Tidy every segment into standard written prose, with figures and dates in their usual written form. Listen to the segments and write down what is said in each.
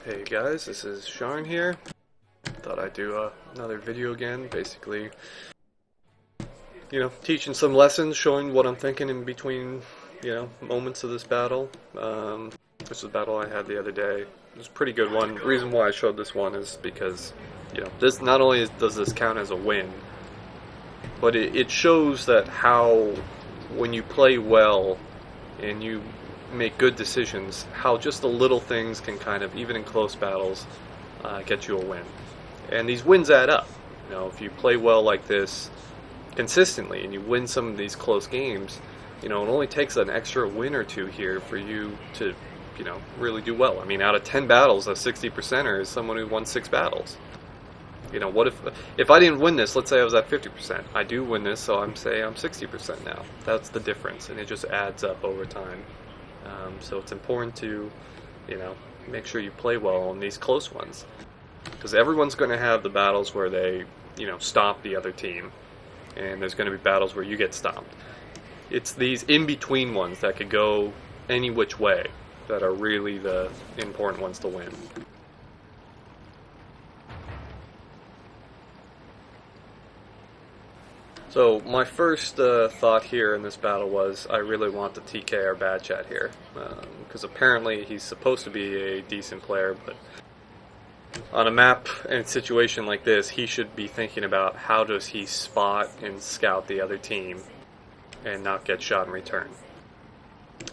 Hey guys, this is Sharn here. Thought I'd do another video again, basically, teaching some lessons, showing what I'm thinking in between, moments of this battle. This is a battle I had the other day. It was a pretty good one. The reason why I showed this one is because, this not only does this count as a win, but it shows that how, when you play well and you make good decisions, how just the little things can kind of, even in close battles, get you a win. And these wins add up. If you play well like this consistently and you win some of these close games, it only takes an extra win or two here for you to, really do well. I mean, out of 10 battles, a 60%er is someone who won 6 battles. What if I didn't win this, let's say I was at 50%. I do win this, so I'm 60% now. That's the difference, and it just adds up over time. So it's important to, make sure you play well in these close ones. Because everyone's going to have the battles where they, stomp the other team. And there's going to be battles where you get stomped. It's these in-between ones that could go any which way that are really the important ones to win. So my first thought here in this battle was I really want to TK our bad chat here, because apparently he's supposed to be a decent player, but on a map and situation like this, he should be thinking about how does he spot and scout the other team and not get shot in return.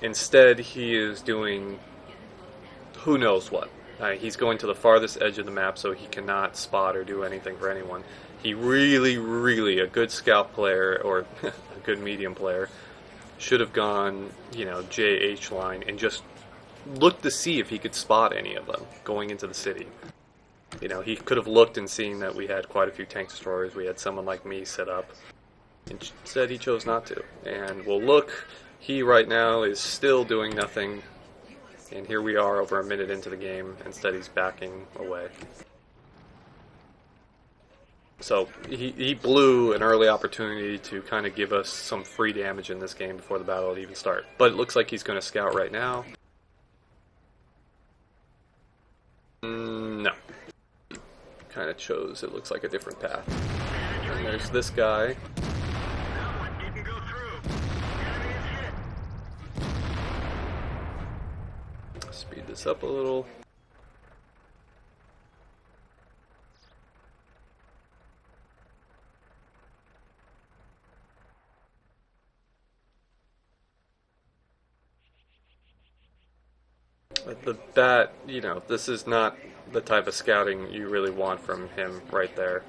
Instead, he is doing who knows what. He's going to the farthest edge of the map so he cannot spot or do anything for anyone. He really, a good scout player, or a good medium player, should have gone, JH line and just looked to see if he could spot any of them going into the city. He could have looked and seen that we had quite a few tank destroyers. We had someone like me set up. Instead, he chose not to. And well, look, he right now is still doing nothing. And here we are over a minute into the game. Instead, he's backing away. So he blew an early opportunity to kind of give us some free damage in this game before the battle would even start. But it looks like he's going to scout right now. No. He kind of chose, it looks like, a different path. And there's this guy. Speed this up a little. The bat, this is not the type of scouting you really want from him right there.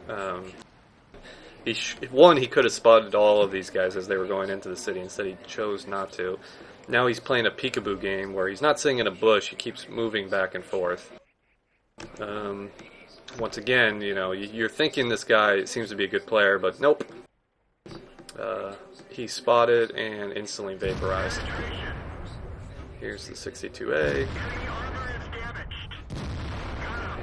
He could have spotted all of these guys as they were going into the city. Instead, he chose not to. Now he's playing a peekaboo game where he's not sitting in a bush. He keeps moving back and forth. Once again, you're thinking this guy seems to be a good player, but nope. He's spotted and instantly vaporized. Here's the 62A.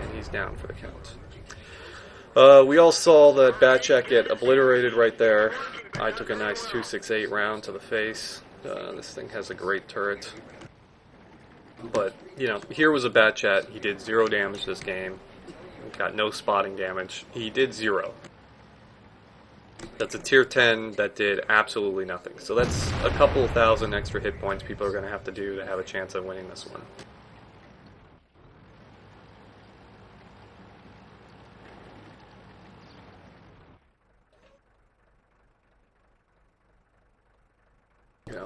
And he's down for the count. We all saw that Batchat get obliterated right there. I took a nice 268 round to the face. This thing has a great turret. But, here was a Batchat. He did 0 damage this game. He got no spotting damage. He did 0. That's a tier 10 that did absolutely nothing. So that's a couple thousand extra hit points people are going to have to do to have a chance of winning this one.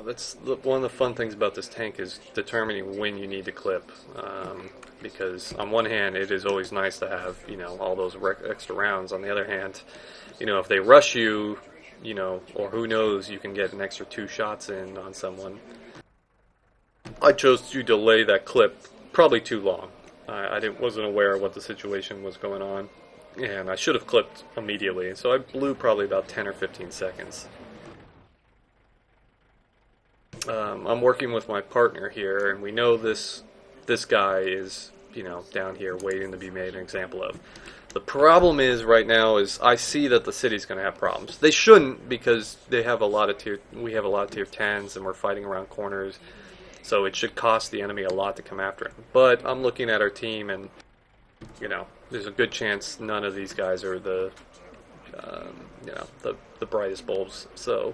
That's one of the fun things about this tank is determining when you need to clip. Because on one hand, it is always nice to have, all those extra rounds. On the other hand, if they rush you, or who knows, you can get an extra 2 shots in on someone. I chose to delay that clip probably too long. I wasn't aware of what the situation was going on, and I should have clipped immediately. So I blew probably about 10 or 15 seconds. I'm working with my partner here, and we know this guy is, down here waiting to be made an example of. The problem is right now is I see that the city's going to have problems. They shouldn't, because we have a lot of tier 10s and we're fighting around corners. So it should cost the enemy a lot to come after him. But I'm looking at our team, and you know, there's a good chance none of these guys are the, you know, the brightest bulbs. So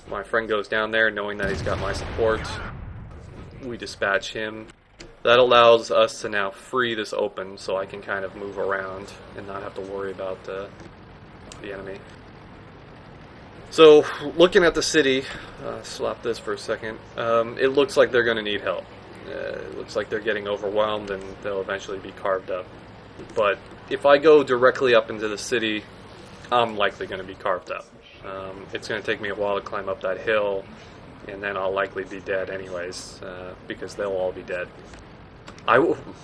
my friend goes down there knowing that he's got my support. We dispatch him. That allows us to now free this open so I can kind of move around and not have to worry about the enemy. So, looking at the city, swap this for a second, it looks like they're going to need help. It looks like they're getting overwhelmed and they'll eventually be carved up. But if I go directly up into the city, I'm likely going to be carved up. It's going to take me a while to climb up that hill, and then I'll likely be dead anyways, because they'll all be dead.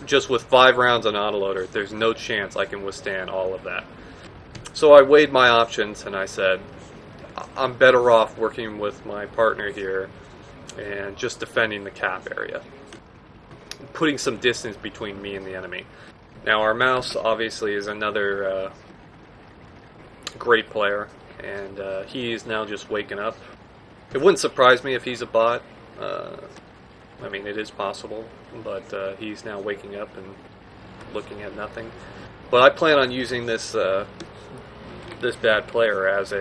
Just with 5 rounds on autoloader, there's no chance I can withstand all of that. So I weighed my options and I said, I'm better off working with my partner here and just defending the cap area, putting some distance between me and the enemy. Now our mouse obviously is another great player, and he's now just waking up. It wouldn't surprise me if he's a bot. I mean, it is possible, but he's now waking up and looking at nothing. But I plan on using this this bad player as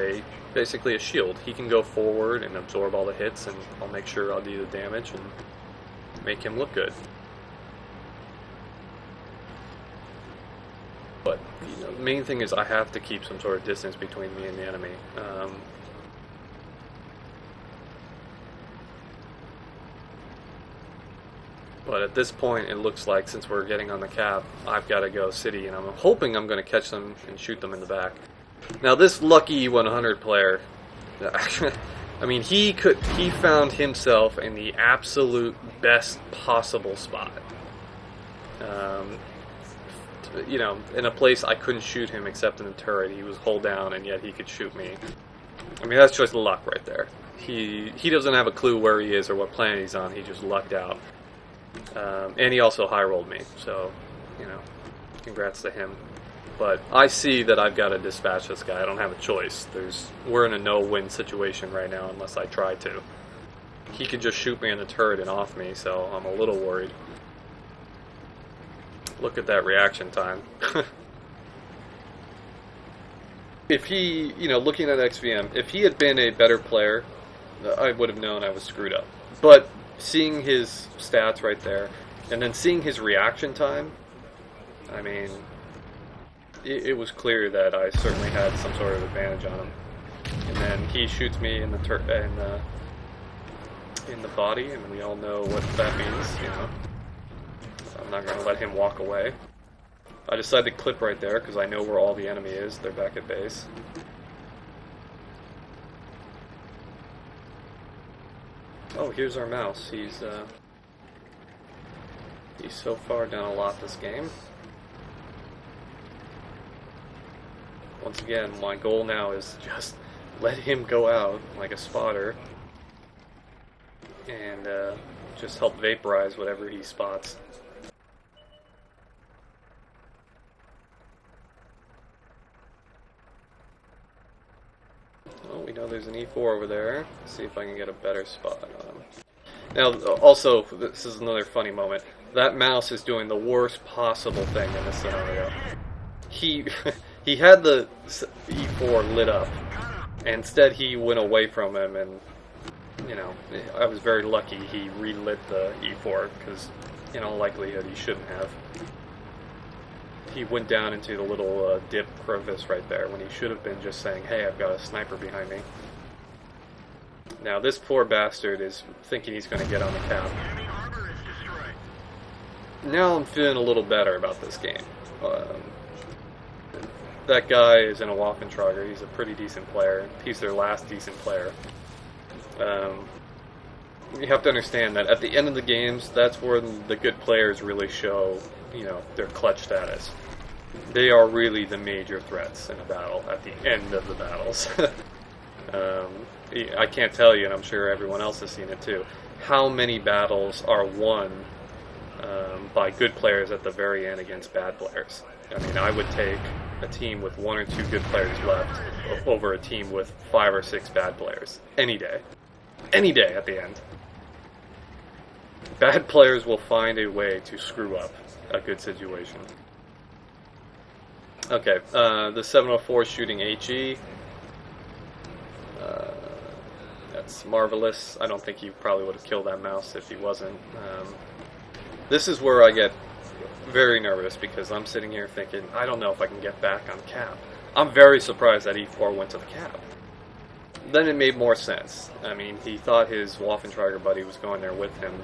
basically a shield. He can go forward and absorb all the hits, and I'll make sure I'll do the damage and make him look good. But you know, the main thing is I have to keep some sort of distance between me and the enemy. But at this point, it looks like since we're getting on the cap, I've got to go city, and I'm hoping I'm going to catch them and shoot them in the back. Now, this lucky 100 player, I mean, he found himself in the absolute best possible spot. You know, in a place I couldn't shoot him except in the turret. He was hull down, and yet he could shoot me. I mean, that's just luck right there. He doesn't have a clue where he is or what planet he's on. He just lucked out. And he also high-rolled me, so, you know, congrats to him. But I see that I've got to dispatch this guy. I don't have a choice. We're in a no-win situation right now unless I try to. He could just shoot me in the turret and off me, so I'm a little worried. Look at that reaction time. If he, you know, looking at XVM, if he had been a better player, I would have known I was screwed up. But seeing his stats right there, and then seeing his reaction time, I mean, it was clear that I certainly had some sort of advantage on him. And then he shoots me in the in the body, and we all know what that means, you know. I'm not going to let him walk away. I decided to clip right there because I know where all the enemy is. They're back at base. Oh, here's our mouse. He's so far done a lot this game. Once again, my goal now is just let him go out like a spotter and just help vaporize whatever he spots. Oh, we know there's an E4 over there. Let's see if I can get a better spot on him. Now, also, this is another funny moment. That mouse is doing the worst possible thing in this scenario. He had the E4 lit up, and instead he went away from him, and, you know, I was very lucky he relit the E4, because in all likelihood he shouldn't have. He went down into the little dip crevice right there when he should have been just saying, hey, I've got a sniper behind me. Now this poor bastard is thinking he's going to get on the cap. Now I'm feeling a little better about this game. That guy is in a Waffentrager. He's a pretty decent player. He's their last decent player. You have to understand that at the end of the games, that's where the good players really show, you know, their clutch status. They are really the major threats in a battle at the end of the battles. I can't tell you, and I'm sure everyone else has seen it too, how many battles are won by good players at the very end against bad players. I mean, I would take a team with 1 or 2 good players left over a team with 5 or 6 bad players. Any day. Any day at the end. Bad players will find a way to screw up. a good situation. Okay, the 704 shooting HE. That's marvelous. I don't think he probably would have killed that mouse if he wasn't. This is where I get very nervous because I'm sitting here thinking, I don't know if I can get back on cap. I'm very surprised that E4 went to the cap. Then it made more sense. I mean, he thought his Waffentrager buddy was going there with him.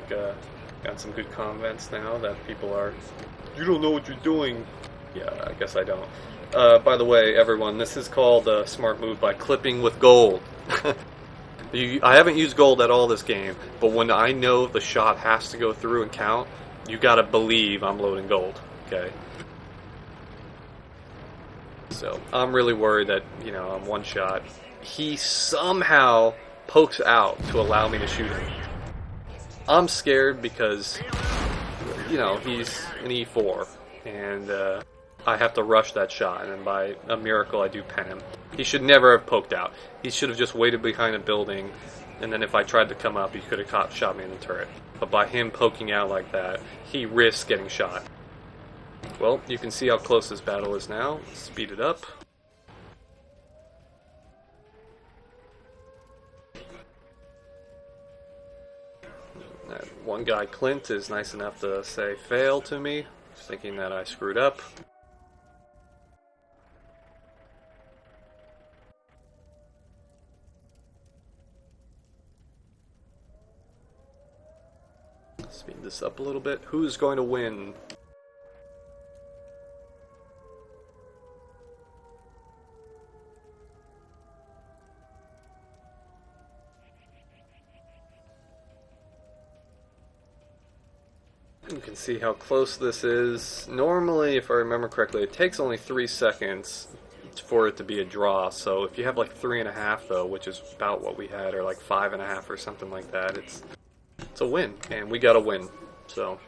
I got some good comments now that people are, you don't know what you're doing. Yeah, I guess I don't. By the way, everyone, this is called a smart move by clipping with gold. I haven't used gold at all this game, but when I know the shot has to go through and count, you gotta believe I'm loading gold, okay? So, I'm really worried that, I'm one shot. He somehow pokes out to allow me to shoot him. I'm scared because, he's an E4, and I have to rush that shot, and by a miracle I do pen him. He should never have poked out. He should have just waited behind a building, and then if I tried to come up, he could have shot me in the turret. But by him poking out like that, he risks getting shot. Well, you can see how close this battle is now. Let's speed it up. That one guy, Clint, is nice enough to say fail to me, thinking that I screwed up. Speed this up a little bit. Who's going to win? You can see how close this is. Normally, if I remember correctly, it takes only 3 seconds for it to be a draw. So if you have like 3.5 though, which is about what we had, or like 5.5 or something like that, it's a win, and we got a win. So